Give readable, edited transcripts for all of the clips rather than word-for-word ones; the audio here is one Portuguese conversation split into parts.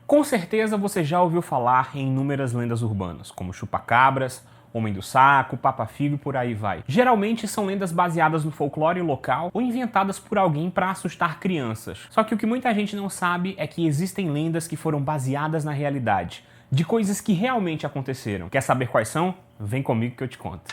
Com certeza você já ouviu falar em inúmeras lendas urbanas, como chupacabras, Homem do Saco, Papa-Figo e por aí vai. Geralmente são lendas baseadas no folclore local ou inventadas por alguém para assustar crianças. Só que o que muita gente não sabe é que existem lendas que foram baseadas na realidade, de coisas que realmente aconteceram. Quer saber quais são? Vem comigo que eu te conto.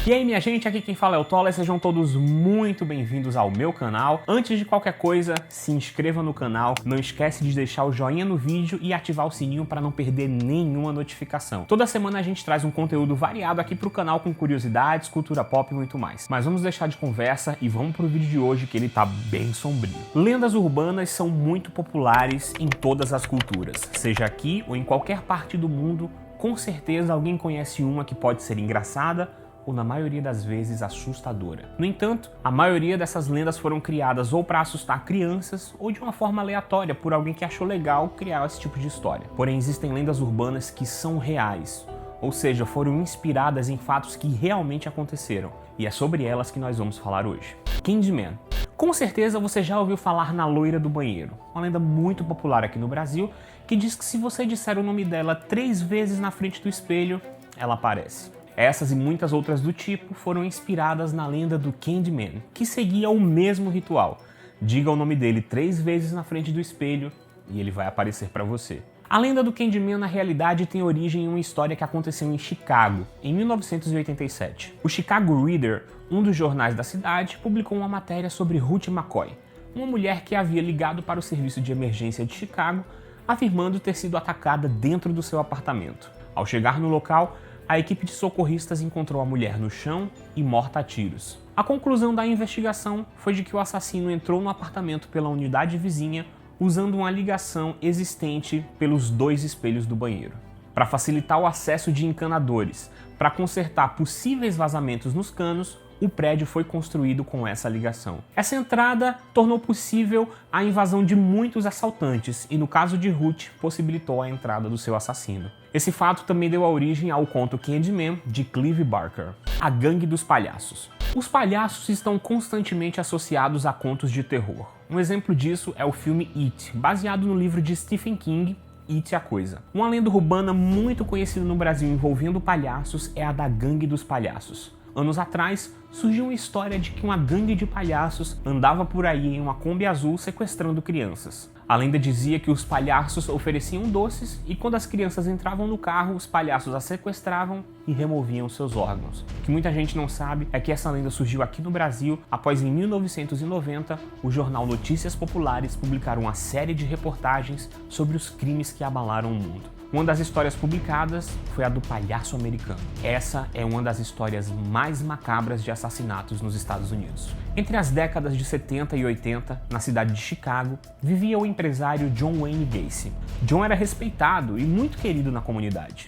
E aí minha gente, aqui quem fala é o Toller, sejam todos muito bem-vindos ao meu canal. Antes de qualquer coisa, se inscreva no canal, não esquece de deixar o joinha no vídeo e ativar o sininho para não perder nenhuma notificação. Toda semana a gente traz um conteúdo variado aqui pro canal com curiosidades, cultura pop e muito mais. Mas vamos deixar de conversa e vamos pro vídeo de hoje que ele tá bem sombrio. Lendas urbanas são muito populares em todas as culturas, seja aqui ou em qualquer parte do mundo, com certeza alguém conhece uma que pode ser engraçada, ou na maioria das vezes assustadora. No entanto, a maioria dessas lendas foram criadas ou para assustar crianças ou de uma forma aleatória por alguém que achou legal criar esse tipo de história. Porém, existem lendas urbanas que são reais, ou seja, foram inspiradas em fatos que realmente aconteceram, e é sobre elas que nós vamos falar hoje. Candyman. Com certeza você já ouviu falar na loira do banheiro, uma lenda muito popular aqui no Brasil que diz que se você disser o nome dela 3 vezes na frente do espelho, ela aparece. Essas e muitas outras do tipo foram inspiradas na lenda do Candyman, que seguia o mesmo ritual. Diga o nome dele 3 vezes na frente do espelho e ele vai aparecer para você. A lenda do Candyman na realidade tem origem em uma história que aconteceu em Chicago, em 1987. O Chicago Reader, um dos jornais da cidade, publicou uma matéria sobre Ruth McCoy, uma mulher que havia ligado para o serviço de emergência de Chicago, afirmando ter sido atacada dentro do seu apartamento. Ao chegar no local, a equipe de socorristas encontrou a mulher no chão e morta a tiros. A conclusão da investigação foi de que o assassino entrou no apartamento pela unidade vizinha usando uma ligação existente pelos 2 espelhos do banheiro. Para facilitar o acesso de encanadores, para consertar possíveis vazamentos nos canos, o prédio foi construído com essa ligação. Essa entrada tornou possível a invasão de muitos assaltantes e, no caso de Ruth, possibilitou a entrada do seu assassino. Esse fato também deu origem ao conto Candyman, de Clive Barker. A Gangue dos Palhaços. Os palhaços estão constantemente associados a contos de terror. Um exemplo disso é o filme It, baseado no livro de Stephen King, It a Coisa. Uma lenda urbana muito conhecida no Brasil envolvendo palhaços é a da Gangue dos Palhaços. Anos atrás, surgiu uma história de que uma gangue de palhaços andava por aí em uma Kombi azul sequestrando crianças. A lenda dizia que os palhaços ofereciam doces e quando as crianças entravam no carro, os palhaços as sequestravam e removiam seus órgãos. O que muita gente não sabe é que essa lenda surgiu aqui no Brasil após, em 1990, o jornal Notícias Populares publicar uma série de reportagens sobre os crimes que abalaram o mundo. Uma das histórias publicadas foi a do palhaço americano. Essa é uma das histórias mais macabras de assassinatos nos Estados Unidos. Entre as décadas de 70 e 80, na cidade de Chicago, vivia o empresário John Wayne Gacy. John era respeitado e muito querido na comunidade.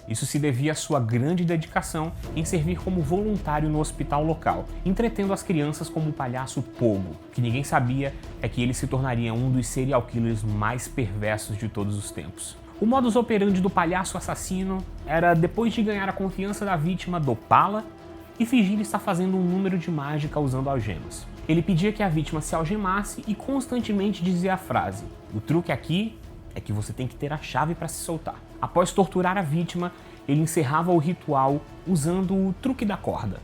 Isso se devia à sua grande dedicação em servir como voluntário no hospital local, entretendo as crianças como o palhaço Pogo. O que ninguém sabia é que ele se tornaria um dos serial killers mais perversos de todos os tempos. O modus operandi do palhaço assassino era, depois de ganhar a confiança da vítima, dopá-la e fingir estar fazendo um número de mágica usando algemas. Ele pedia que a vítima se algemasse e constantemente dizia a frase: "O truque aqui é que você tem que ter a chave para se soltar". Após torturar a vítima, ele encerrava o ritual usando o truque da corda,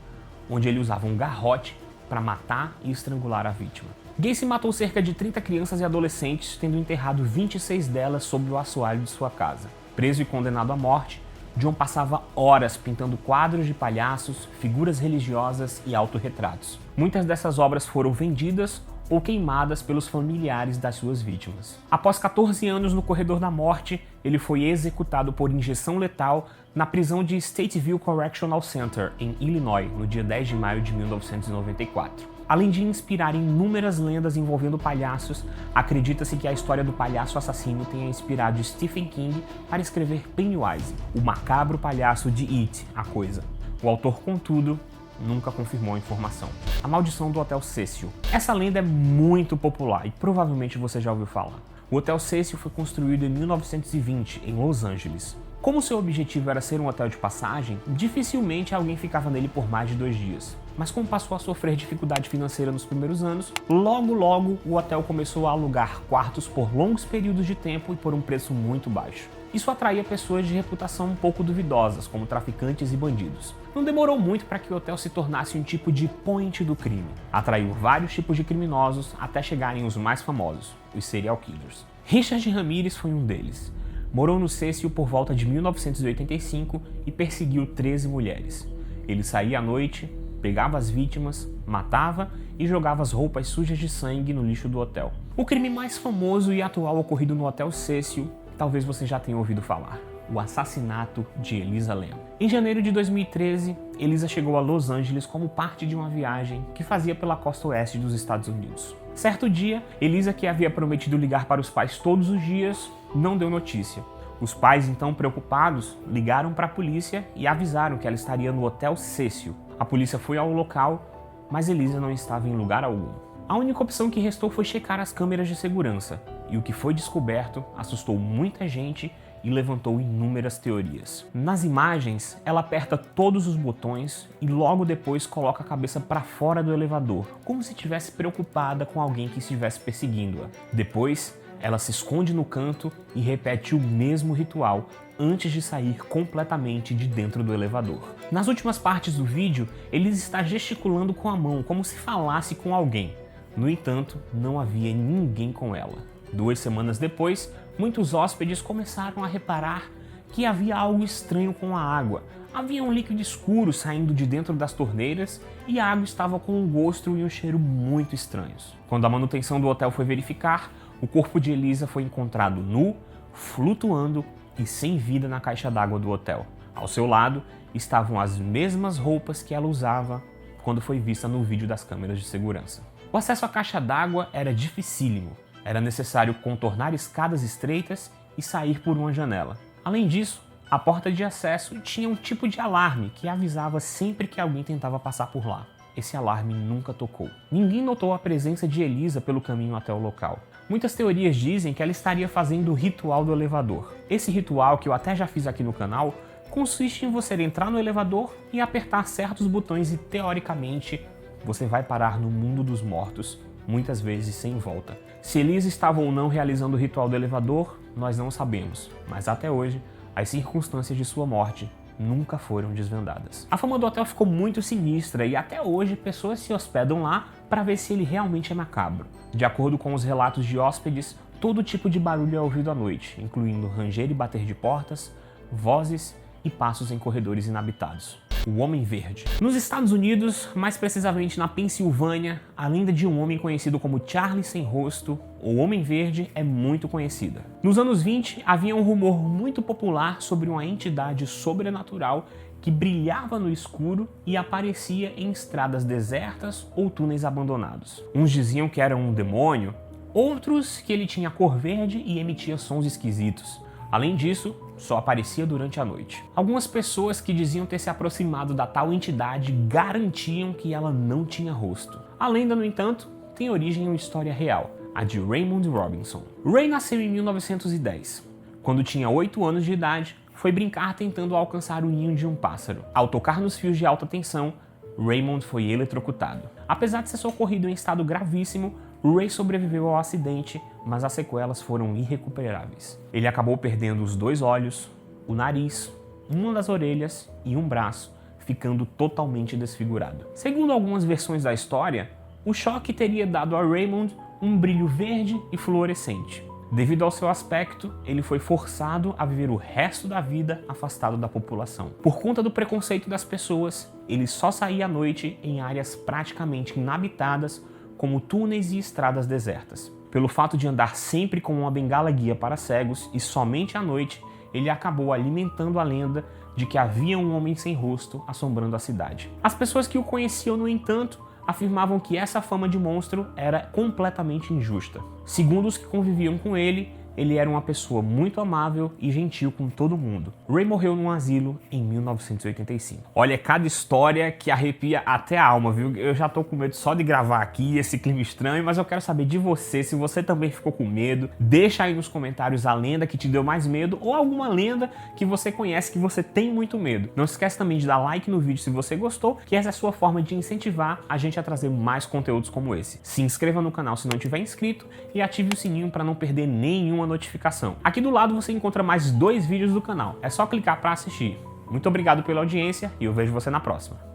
onde ele usava um garrote para matar e estrangular a vítima. Gacy matou cerca de 30 crianças e adolescentes, tendo enterrado 26 delas sob o assoalho de sua casa. Preso e condenado à morte, John passava horas pintando quadros de palhaços, figuras religiosas e autorretratos. Muitas dessas obras foram vendidas ou queimadas pelos familiares das suas vítimas. Após 14 anos no corredor da morte, ele foi executado por injeção letal na prisão de Stateville Correctional Center, em Illinois, no dia 10 de maio de 1994. Além de inspirar inúmeras lendas envolvendo palhaços, acredita-se que a história do palhaço assassino tenha inspirado Stephen King para escrever Pennywise, o macabro palhaço de It, a Coisa. O autor, contudo, nunca confirmou a informação. A Maldição do Hotel Cecil. Essa lenda é muito popular e provavelmente você já ouviu falar. O Hotel Cecil foi construído em 1920 em Los Angeles. Como seu objetivo era ser um hotel de passagem, dificilmente alguém ficava nele por mais de 2 dias. Mas como passou a sofrer dificuldade financeira nos primeiros anos, logo o hotel começou a alugar quartos por longos períodos de tempo e por um preço muito baixo. Isso atraía pessoas de reputação um pouco duvidosas, como traficantes e bandidos. Não demorou muito para que o hotel se tornasse um tipo de point do crime. Atraiu vários tipos de criminosos até chegarem os mais famosos, os serial killers. Richard Ramirez foi um deles. Morou no Cecil por volta de 1985 e perseguiu 13 mulheres. Ele saía à noite, pegava as vítimas, matava e jogava as roupas sujas de sangue no lixo do hotel. O crime mais famoso e atual ocorrido no Hotel Cecil, talvez você já tenha ouvido falar: o assassinato de Elisa Lam. Em janeiro de 2013, Elisa chegou a Los Angeles como parte de uma viagem que fazia pela costa oeste dos Estados Unidos. Certo dia, Elisa, que havia prometido ligar para os pais todos os dias, não deu notícia. Os pais, então preocupados, ligaram para a polícia e avisaram que ela estaria no Hotel Cecil. A polícia foi ao local, mas Elisa não estava em lugar algum. A única opção que restou foi checar as câmeras de segurança, e o que foi descoberto assustou muita gente e levantou inúmeras teorias. Nas imagens, ela aperta todos os botões e logo depois coloca a cabeça para fora do elevador, como se estivesse preocupada com alguém que estivesse perseguindo-a. Depois, ela se esconde no canto e repete o mesmo ritual antes de sair completamente de dentro do elevador. Nas últimas partes do vídeo, Elisa está gesticulando com a mão, como se falasse com alguém. No entanto, não havia ninguém com ela. 2 semanas depois, muitos hóspedes começaram a reparar que havia algo estranho com a água. Havia um líquido escuro saindo de dentro das torneiras e a água estava com um gosto e um cheiro muito estranhos. Quando a manutenção do hotel foi verificar, o corpo de Elisa foi encontrado nu, flutuando e sem vida na caixa d'água do hotel. Ao seu lado estavam as mesmas roupas que ela usava quando foi vista no vídeo das câmeras de segurança. O acesso à caixa d'água era dificílimo. Era necessário contornar escadas estreitas e sair por uma janela. Além disso, a porta de acesso tinha um tipo de alarme que avisava sempre que alguém tentava passar por lá. Esse alarme nunca tocou. Ninguém notou a presença de Elisa pelo caminho até o local. Muitas teorias dizem que ela estaria fazendo o ritual do elevador. Esse ritual, que eu até já fiz aqui no canal, consiste em você entrar no elevador e apertar certos botões e, teoricamente, você vai parar no mundo dos mortos, muitas vezes sem volta. Se Elisa estava ou não realizando o ritual do elevador, nós não sabemos, mas até hoje, as circunstâncias de sua morte nunca foram desvendadas. A fama do hotel ficou muito sinistra e até hoje pessoas se hospedam lá para ver se ele realmente é macabro. De acordo com os relatos de hóspedes, todo tipo de barulho é ouvido à noite, incluindo ranger e bater de portas, vozes e passos em corredores inabitados. O Homem Verde. Nos Estados Unidos, mais precisamente na Pensilvânia, a lenda de um homem conhecido como Charlie Sem Rosto, ou Homem Verde, é muito conhecida. Nos anos 20, havia um rumor muito popular sobre uma entidade sobrenatural que brilhava no escuro e aparecia em estradas desertas ou túneis abandonados. Uns diziam que era um demônio, outros que ele tinha cor verde e emitia sons esquisitos. Além disso, só aparecia durante a noite. Algumas pessoas que diziam ter se aproximado da tal entidade garantiam que ela não tinha rosto. A lenda, no entanto, tem origem em uma história real, a de Raymond Robinson. Ray nasceu em 1910. Quando tinha 8 anos de idade, foi brincar tentando alcançar o ninho de um pássaro. Ao tocar nos fios de alta tensão, Raymond foi eletrocutado. Apesar de ser socorrido em estado gravíssimo, Ray sobreviveu ao acidente, mas as sequelas foram irrecuperáveis. Ele acabou perdendo os 2 olhos, o nariz, uma das orelhas e um braço, ficando totalmente desfigurado. Segundo algumas versões da história, o choque teria dado a Raymond um brilho verde e fluorescente. Devido ao seu aspecto, ele foi forçado a viver o resto da vida afastado da população. Por conta do preconceito das pessoas, ele só saía à noite em áreas praticamente inabitadas, como túneis e estradas desertas. Pelo fato de andar sempre com uma bengala guia para cegos e somente à noite, ele acabou alimentando a lenda de que havia um homem sem rosto assombrando a cidade. As pessoas que o conheciam, no entanto, afirmavam que essa fama de monstro era completamente injusta. Segundo os que conviviam com ele, ele era uma pessoa muito amável e gentil com todo mundo. Ray morreu num asilo em 1985. Olha, cada história que arrepia até a alma, viu? Eu já tô com medo só de gravar aqui, esse clima estranho, mas eu quero saber de você, se você também ficou com medo. Deixa aí nos comentários a lenda que te deu mais medo ou alguma lenda que você conhece que você tem muito medo. Não se esquece também de dar like no vídeo se você gostou, que essa é a sua forma de incentivar a gente a trazer mais conteúdos como esse. Se inscreva no canal se não tiver inscrito e ative o sininho para não perder nenhuma notificação. Aqui do lado você encontra mais 2 vídeos do canal. É só clicar para assistir. Muito obrigado pela audiência e eu vejo você na próxima.